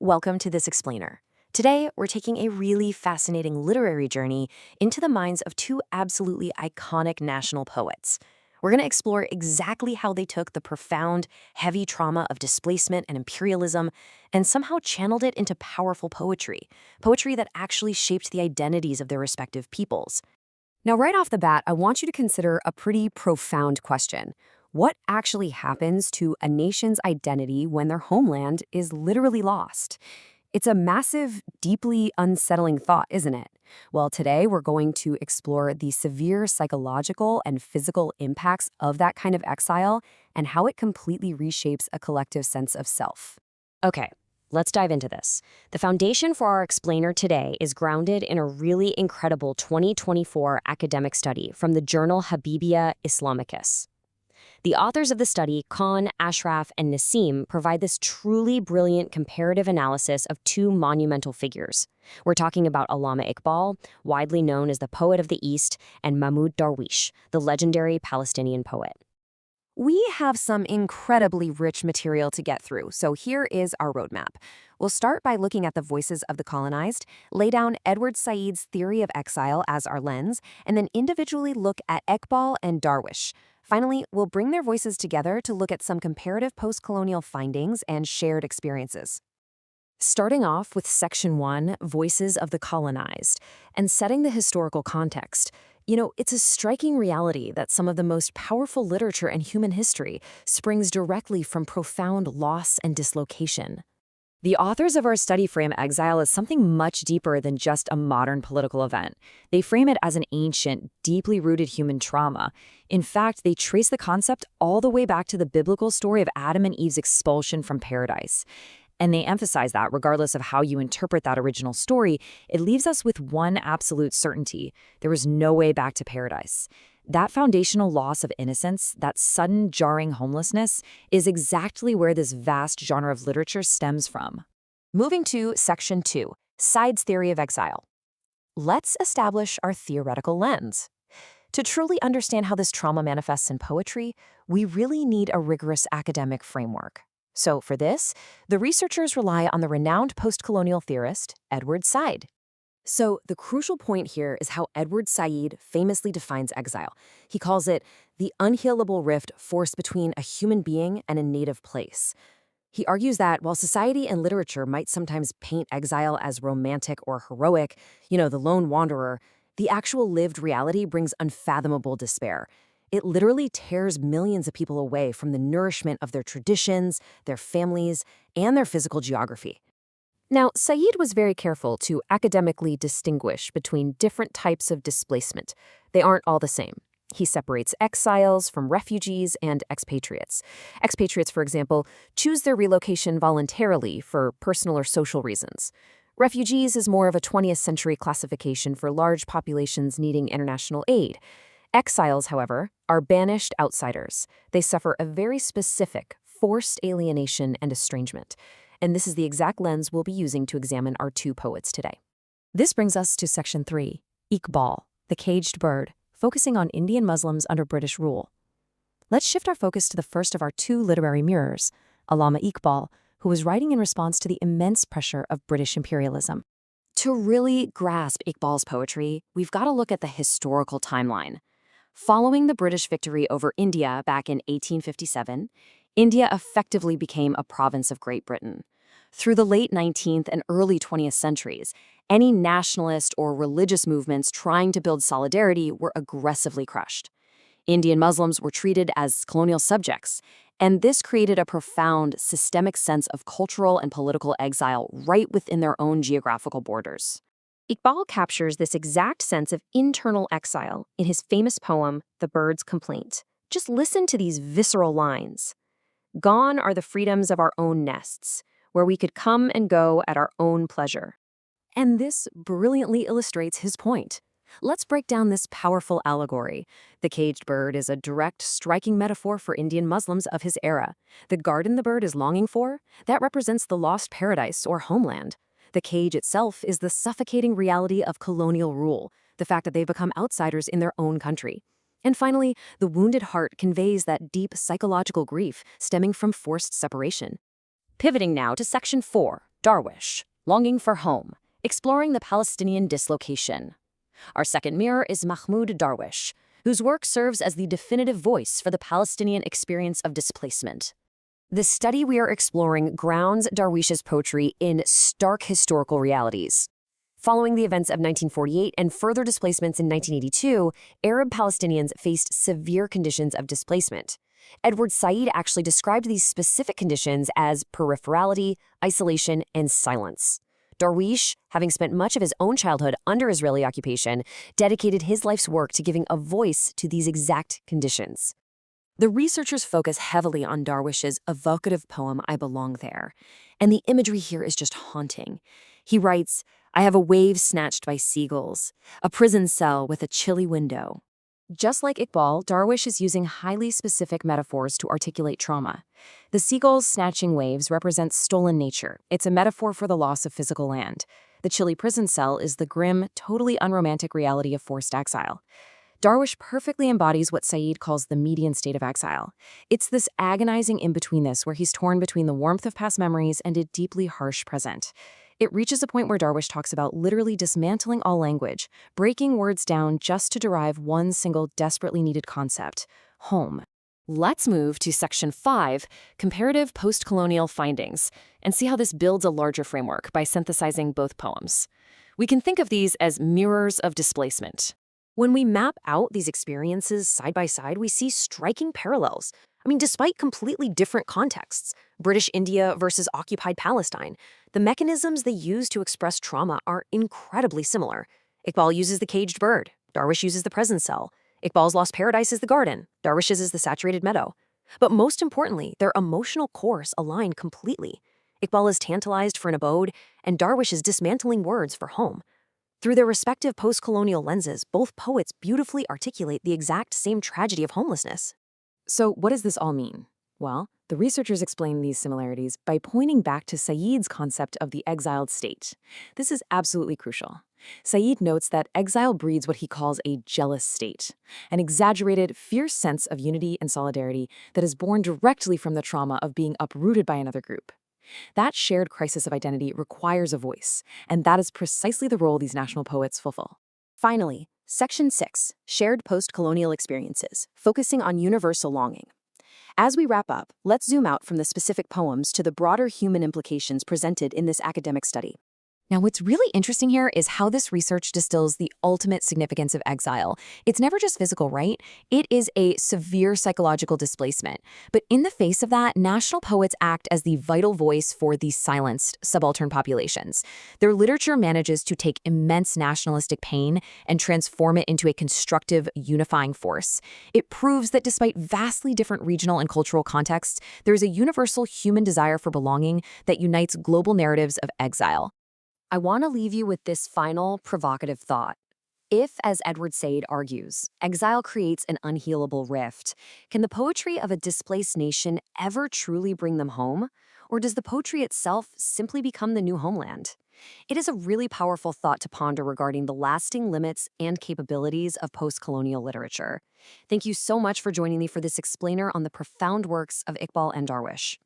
Welcome to This Explainer. Today, we're taking a really fascinating literary journey into the minds of two absolutely iconic national poets. We're going to explore exactly how they took the profound, heavy trauma of displacement and imperialism and somehow channeled it into powerful poetry that actually shaped the identities of their respective peoples. Now, right off the bat, I want you to consider a pretty profound question. What actually happens to a nation's identity when their homeland is literally lost? It's a massive, deeply unsettling thought, isn't it? Well, today we're going to explore the severe psychological and physical impacts of that kind of exile and how it completely reshapes a collective sense of self. Okay, let's dive into this. The foundation for our explainer today is grounded in a really incredible 2024 academic study from the journal Habibia Islamicus. The authors of the study, Khan, Ashraf, and Nassim, provide this truly brilliant comparative analysis of two monumental figures. We're talking about Allama Iqbal, widely known as the poet of the East, and Mahmoud Darwish, the legendary Palestinian poet. We have some incredibly rich material to get through, so here is our roadmap. We'll start by looking at the voices of the colonized, lay down Edward Said's theory of exile as our lens, and then individually look at Iqbal and Darwish. Finally, we'll bring their voices together to look at some comparative postcolonial findings and shared experiences. Starting off with Section 1, Voices of the Colonized, and setting the historical context. It's a striking reality that some of the most powerful literature in human history springs directly from profound loss and dislocation. The authors of our study frame exile as something much deeper than just a modern political event. They frame it as an ancient, deeply rooted human trauma. In fact, they trace the concept all the way back to the biblical story of Adam and Eve's expulsion from paradise. And they emphasize that regardless of how you interpret that original story, it leaves us with one absolute certainty: there was no way back to paradise. That foundational loss of innocence, that sudden, jarring homelessness, is exactly where this vast genre of literature stems from. Moving to Section 2, Said's theory of exile. Let's establish our theoretical lens. To truly understand how this trauma manifests in poetry, we really need a rigorous academic framework. So for this, the researchers rely on the renowned postcolonial theorist, Edward Said. So the crucial point here is how Edward Said famously defines exile. He calls it the unhealable rift forced between a human being and a native place. He argues that while society and literature might sometimes paint exile as romantic or heroic, the lone wanderer, the actual lived reality brings unfathomable despair. It literally tears millions of people away from the nourishment of their traditions, their families, and their physical geography. Now, Said was very careful to academically distinguish between different types of displacement. They aren't all the same. He separates exiles from refugees and expatriates. Expatriates, for example, choose their relocation voluntarily for personal or social reasons. Refugees is more of a 20th century classification for large populations needing international aid. Exiles, however, are banished outsiders. They suffer a very specific, forced alienation and estrangement. And this is the exact lens we'll be using to examine our two poets today. This brings us to Section 3, Iqbal, the Caged Bird, focusing on Indian Muslims under British rule. Let's shift our focus to the first of our two literary mirrors, Allama Iqbal, who was writing in response to the immense pressure of British imperialism. To really grasp Iqbal's poetry, we've got to look at the historical timeline. Following the British victory over India back in 1857, India effectively became a province of Great Britain. Through the late 19th and early 20th centuries, any nationalist or religious movements trying to build solidarity were aggressively crushed. Indian Muslims were treated as colonial subjects, and this created a profound, systemic sense of cultural and political exile right within their own geographical borders. Iqbal captures this exact sense of internal exile in his famous poem, The Bird's Complaint. Just listen to these visceral lines. Gone are the freedoms of our own nests, where we could come and go at our own pleasure. And this brilliantly illustrates his point. Let's break down this powerful allegory. The caged bird is a direct, striking metaphor for Indian Muslims of his era. The garden the bird is longing for, that represents the lost paradise or homeland. The cage itself is the suffocating reality of colonial rule, the fact that they've become outsiders in their own country. And finally, the wounded heart conveys that deep psychological grief stemming from forced separation. Pivoting now to Section 4, Darwish, Longing for Home, Exploring the Palestinian Dislocation. Our second mirror is Mahmoud Darwish, whose work serves as the definitive voice for the Palestinian experience of displacement. The study we are exploring grounds Darwish's poetry in stark historical realities. Following the events of 1948 and further displacements in 1982, Arab Palestinians faced severe conditions of displacement. Edward Said actually described these specific conditions as peripherality, isolation, and silence. Darwish, having spent much of his own childhood under Israeli occupation, dedicated his life's work to giving a voice to these exact conditions. The researchers focus heavily on Darwish's evocative poem, I Belong There, and the imagery here is just haunting. He writes, I have a wave snatched by seagulls, a prison cell with a chilly window. Just like Iqbal, Darwish is using highly specific metaphors to articulate trauma. The seagulls snatching waves represents stolen nature. It's a metaphor for the loss of physical land. The chilly prison cell is the grim, totally unromantic reality of forced exile. Darwish perfectly embodies what Said calls the median state of exile. It's this agonizing in-betweenness where he's torn between the warmth of past memories and a deeply harsh present. It reaches a point where Darwish talks about literally dismantling all language, breaking words down just to derive one single desperately needed concept: home. Let's move to Section 5, Comparative Postcolonial Findings, and see how this builds a larger framework by synthesizing both poems. We can think of these as mirrors of displacement. When we map out these experiences side by side, we see striking parallels. Despite completely different contexts, British India versus occupied Palestine, the mechanisms they use to express trauma are incredibly similar. Iqbal uses the caged bird. Darwish uses the prison cell. Iqbal's lost paradise is the garden. Darwish's is the saturated meadow. But most importantly, their emotional course align completely. Iqbal is tantalized for an abode, and Darwish is dismantling words for home. Through their respective post-colonial lenses, both poets beautifully articulate the exact same tragedy of homelessness. So what does this all mean? Well, the researchers explain these similarities by pointing back to Said's concept of the exiled state. This is absolutely crucial. Said notes that exile breeds what he calls a jealous state, an exaggerated, fierce sense of unity and solidarity that is born directly from the trauma of being uprooted by another group. That shared crisis of identity requires a voice, and that is precisely the role these national poets fulfill. Finally, Section 6, Shared Post-Colonial Experiences, focusing on universal longing. As we wrap up, let's zoom out from the specific poems to the broader human implications presented in this academic study. Now, what's really interesting here is how this research distills the ultimate significance of exile. It's never just physical, right? It is a severe psychological displacement. But in the face of that, national poets act as the vital voice for the silenced subaltern populations. Their literature manages to take immense nationalistic pain and transform it into a constructive, unifying force. It proves that despite vastly different regional and cultural contexts, there is a universal human desire for belonging that unites global narratives of exile. I want to leave you with this final provocative thought. If, as Edward Said argues, exile creates an unhealable rift, can the poetry of a displaced nation ever truly bring them home? Or does the poetry itself simply become the new homeland? It is a really powerful thought to ponder regarding the lasting limits and capabilities of post-colonial literature. Thank you so much for joining me for this explainer on the profound works of Iqbal and Darwish.